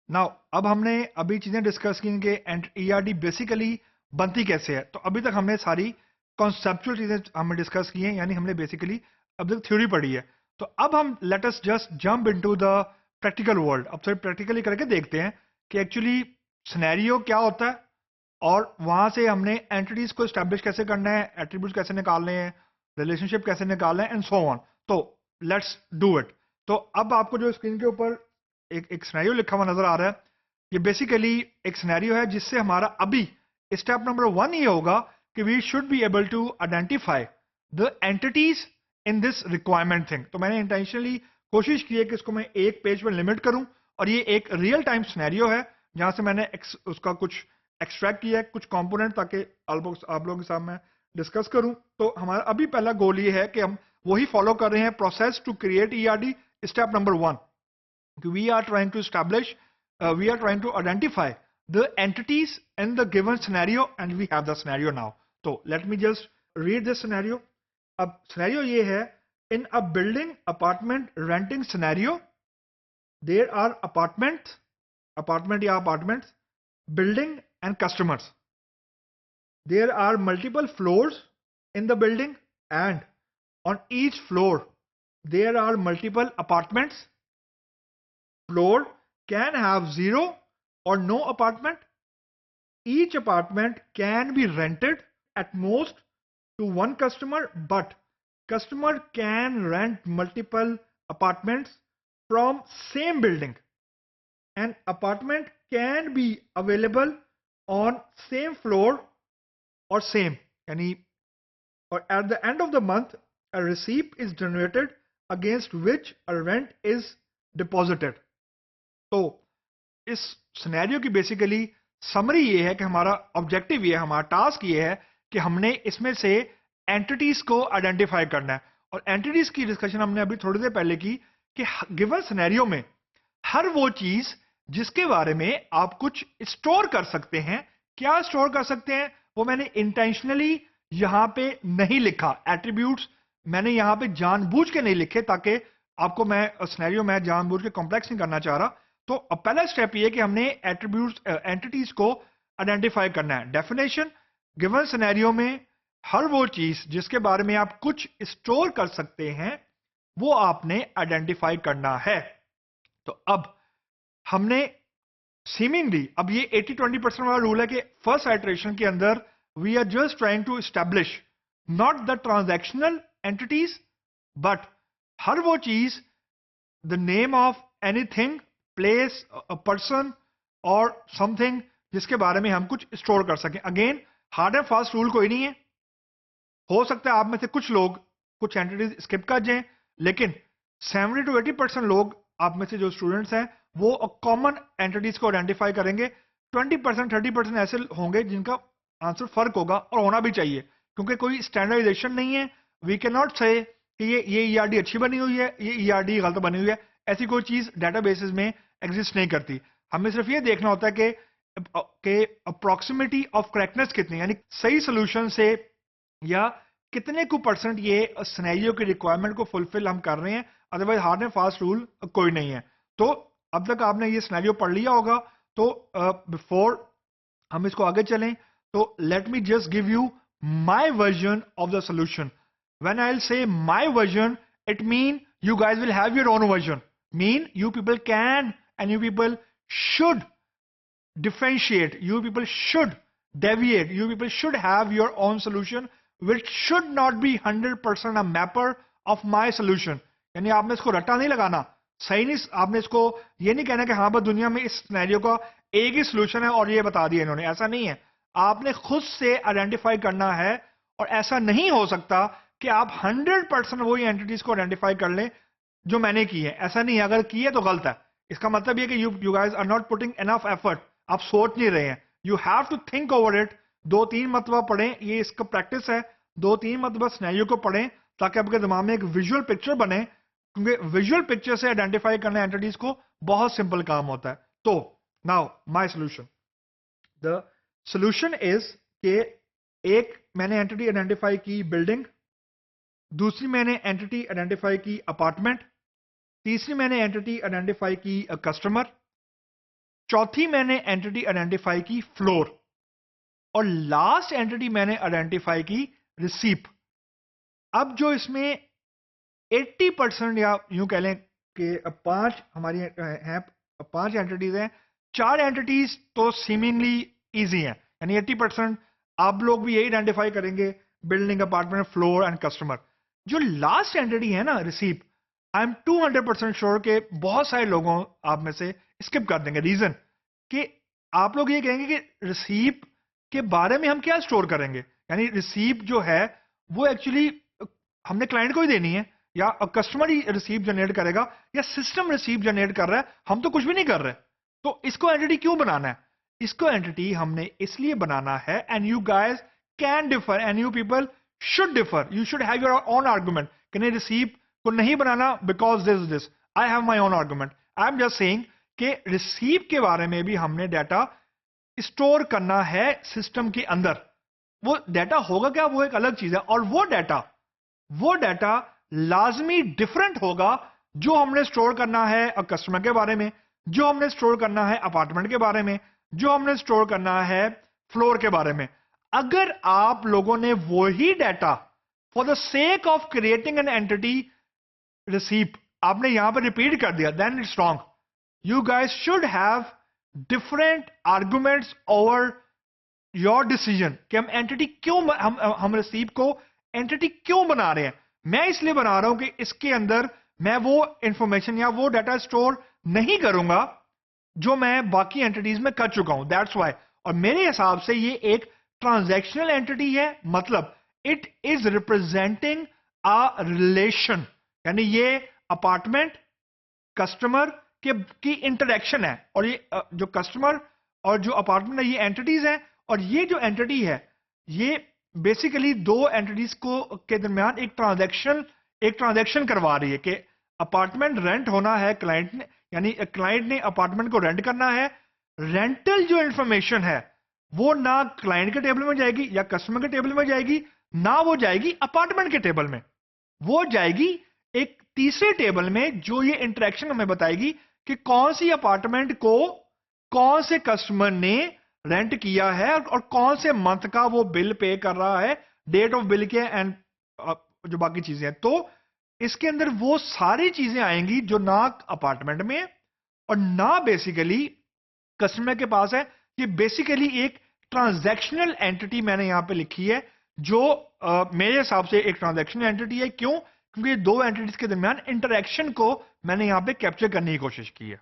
Now अब हमने अभी चीजें डिस्कस की कि ईआरडी बेसिकली बनती कैसे है। तो अभी तक हमने सारी कॉन्सेप्चुअल चीजें हमने डिस्कस की हैं, यानी हमने बेसिकली अब तक थ्योरी पढ़ी है। तो अब हम let us just jump into the practical world. अब थोड़ी प्रैक्टिकली करके देखते हैं कि एक्चुअली सिनेरियो क्या होता है, और वहां से हमने एंटिटीज को स्टैब्लिश कैसे करना है, एट्रीब्यूट्स कैसे निकालने हैं, रिलेशनशिप कैसे निकालना है, एंड सो ऑन। तो लेट्स डू इट। तो अब आपको जो स्क्रीन के ऊपर एक सिनेरियो लिखा हुआ नजर आ रहा है, ये बेसिकली एक सिनेरियो है जिससे हमारा अभी स्टेप नंबर 1 ये होगा कि we should be able to identify the entities in this requirement thing. तो मैंने इंटेंशनली कोशिश की है कि इसको मैं एक पेज में लिमिट करूं, और ये एक रियल टाइम सिनेरियो है जहां से मैंने उसका कुछ एक्सट्रैक्ट किया है, कुछ कंपोनेंट, ताकि आप लोगों के सामने डिस्कस करूं। तो हमारा अभी पहला गोल ये है कि हम वही फॉलो कर रहे हैं process to create ERD. Step number 1, we are trying to establish, we are trying to identify the entities in the given scenario, and we have the scenario now. So let me just read this scenario. अब scenario ये है, in a building apartment renting scenario, there are apartments, building and customers. There are multiple floors in the building, and on each floor there are multiple apartments. Floor can have zero or no apartment. Each apartment can be rented at most to one customer, but customer can rent multiple apartments from same building. An apartment can be available on same floor or same, yani, or at the end of the month a receipt is generated against which a rent is deposited. तो इस scenario की basically summary ये है कि हमारा objective ये है, हमारा टास्क ये है कि हमने इसमें से एंटिटीज को आइडेंटिफाई करना है। और एंटिटीज की डिस्कशन हमने अभी थोड़ी देर पहले की कि गिवन सिनेरियो में हर वो चीज जिसके बारे में आप कुछ स्टोर कर सकते हैं। क्या स्टोर कर सकते हैं वो मैंने इंटेंशनली यहां पे नहीं लिखा, एट्रीब्यूट्स मैंने यहां पे जानबूझ के नहीं लिखे, ताकि आपको मैं सिनेरियो में जानबूझ के कॉम्प्लेक्स नहीं करना चाह रहा। तो अब पहला स्टेप ये कि हमने एट्रीब्यूट्स एंटिटीज को आइडेंटिफाई करना है। डेफिनेशन, गिवन सिनेरियो में हर वो चीज जिसके बारे में आप कुछ स्टोर कर सकते हैं वो आपने आइडेंटिफाई करना है। तो अब हमने सीमिंगली, अब ये 80-20% वाला रूल है कि फर्स्ट आइटरेशन के अंदर we are just trying to establish not the transactional entities, but हर वो चीज, the name of anything, place, a person और समथिंग जिसके बारे में हम कुछ स्टोर कर सकें। Again hard and fast rule कोई नहीं है। हो सकता है आप में से कुछ लोग कुछ एंटिटीज स्किप कर जाएं, लेकिन 70-80% लोग आप में से जो स्टूडेंट्स हैं वो कॉमन एंटिटीज को आइडेंटिफाई करेंगे। 20% 30% ऐसे होंगे जिनका आंसर फर्क होगा, और होना भी चाहिए, क्योंकि कोई स्टैंडर्डाइजेशन नहीं है। वी कैन नॉट से कि ये ईआरडी अच्छी बनी हुई है, ये ईआरडी गलत बनी हुई है। ऐसी कोई चीज डेटाबेसेस में एग्जिस्ट नहीं करती। हमें सिर्फ ये देखना होता है कि अप्रोक्सीमेटी ऑफ करेक्टनेस कितनी, यानी सही सोल्यूशन से या कितने को परसेंट ये सिनेरियो की रिक्वायरमेंट को फुलफिल हम कर रहे हैं। Otherwise hard and fast rule कोई नहीं है। तो अब तक आपने ये सिनेरियो पढ़ लिया होगा। तो बिफोर हम इसको आगे चलें, तो let me just give you my version of the solution. When I will say my version, it mean you guys will have your own version. Mean you people can and you people should differentiate, you people should deviate, you people should have your own solution which should not be 100% a mapper of my solution. यानी आपने इसको रट्टा नहीं लगाना, सही नहीं, आपने इसको ये नहीं कहना कि हाँ बस दुनिया में इस सिनेरियो का एक ही सोल्यूशन है और ये बता दिया इन्होंने, ऐसा नहीं है। आपने खुद से आइडेंटिफाई करना है, और ऐसा नहीं हो सकता कि आप 100% वही एंटिटीज को आइडेंटिफाई कर लें जो मैंने की है। ऐसा नहीं है, अगर की है तो गलत है। इसका मतलब ये कि you guys are not putting enough effort, आप सोच नहीं रहे हैं। You have to think over it. 2-3 मरतबा पढ़ें, ये इसका प्रैक्टिस है। 2-3 मरतबा सिनेरियो को पढ़ें ताकि आपके दिमाग में एक विजुअल पिक्चर बने, क्योंकि विजुअल पिक्चर से आइडेंटिफाई करना एंटिटीज को बहुत सिंपल काम होता है। तो now my solution, the solution is कि एक मैंने एंटिटी आइडेंटिफाई की बिल्डिंग, दूसरी मैंने एंटिटी आइडेंटिफाई की अपार्टमेंट, तीसरी मैंने एंटिटी आइडेंटिफाई की कस्टमर, चौथी मैंने एंटिटी आइडेंटिफाई की फ्लोर, और लास्ट एंटिटी मैंने आइडेंटिफाई की रिसीप। अब जो इसमें 80% या यूं कह लें कि 5 हमारी हैं, 5 एंटिटीज हैं, 4 एंटिटीज तो सीमिंगली इजी हैं, यानी 80% आप लोग भी यही आइडेंटिफाई करेंगे, building, apartment, floor and customer. जो लास्ट एंटिटी है ना, रिसीप, आई एम 200% श्योर कि बहुत सारे लोगों आप में से स्किप कर देंगे। रीजन कि आप लोग ये कहेंगे कि रिसीप के बारे में हम क्या स्टोर करेंगे, यानी रिसीप जो है वो एक्चुअली हमने क्लाइंट को ही देनी है, या कस्टमर ही रिसीप जनरेट करेगा, या सिस्टम रिसीप जनरेट कर रहा है, हम तो कुछ भी नहीं कर रहे। तो इसको एंटिटी क्यों बनाना है? इसको एंटिटी हमने इसलिए बनाना है, and you guys can differ and you people should differ, you should have your own argument कि नहीं रिसीप को नहीं बनाना because this I have my own argument. I am just saying कि रिसीप के बारे में भी हमने डाटा स्टोर करना है सिस्टम के अंदर। वो डाटा होगा क्या, वो एक अलग चीज है, और वो डाटा लाजमी डिफरेंट होगा जो हमने स्टोर करना है कस्टमर के बारे में, जो हमने स्टोर करना है अपार्टमेंट के बारे में, जो हमने स्टोर करना है फ्लोर के बारे में। अगर आप लोगों ने वही data for the sake of creating an entity receipt आपने यहां पर रिपीट कर दिया, then it's wrong. You guys should have different arguments over your decision कि हम एंटिटी क्यों, हम रिसीप को एंटिटी क्यों बना रहे हैं। मैं इसलिए बना रहा हूं कि इसके अंदर मैं वो इंफॉर्मेशन या वो डाटा स्टोर नहीं करूंगा जो मैं बाकी एंटिटीज में कर चुका हूं, दैट्स वाई। और मेरे हिसाब से ये एक ट्रांजैक्शनल एंटिटी है, मतलब it is representing a relation, यानी ये अपार्टमेंट कस्टमर की इंटरेक्शन है, और ये जो कस्टमर और जो अपार्टमेंट है ये एंटिटीज हैं, और ये जो एंटिटी है ये बेसिकली दो एंटिटीज को के दरमियान एक ट्रांजैक्शन करवा रही है कि अपार्टमेंट रेंट होना है क्लाइंट ने, यानी क्लाइंट ने अपार्टमेंट को रेंट करना है। रेंटल जो इंफॉर्मेशन है वो ना क्लाइंट के टेबल में जाएगी या कस्टमर के टेबल में जाएगी, ना वो जाएगी अपार्टमेंट के टेबल में, वो जाएगी एक तीसरे टेबल में जो ये इंटरेक्शन हमें बताएगी कि कौन सी अपार्टमेंट को कौन से कस्टमर ने रेंट किया है और कौन से मंथ का वो बिल पे कर रहा है, डेट ऑफ बिल के एंड जो बाकी चीजें हैं। तो इसके अंदर वो सारी चीजें आएंगी जो ना अपार्टमेंट में और ना बेसिकली कस्टमर के पास है। ये बेसिकली एक ट्रांजैक्शनल एंटिटी मैंने यहां पे लिखी है जो मेरे हिसाब से एक ट्रांजैक्शनल एंटिटी है। क्यों? क्योंकि दो एंटिटीज के दरमियान इंटरेक्शन को मैंने यहां पे कैप्चर करने की कोशिश की है।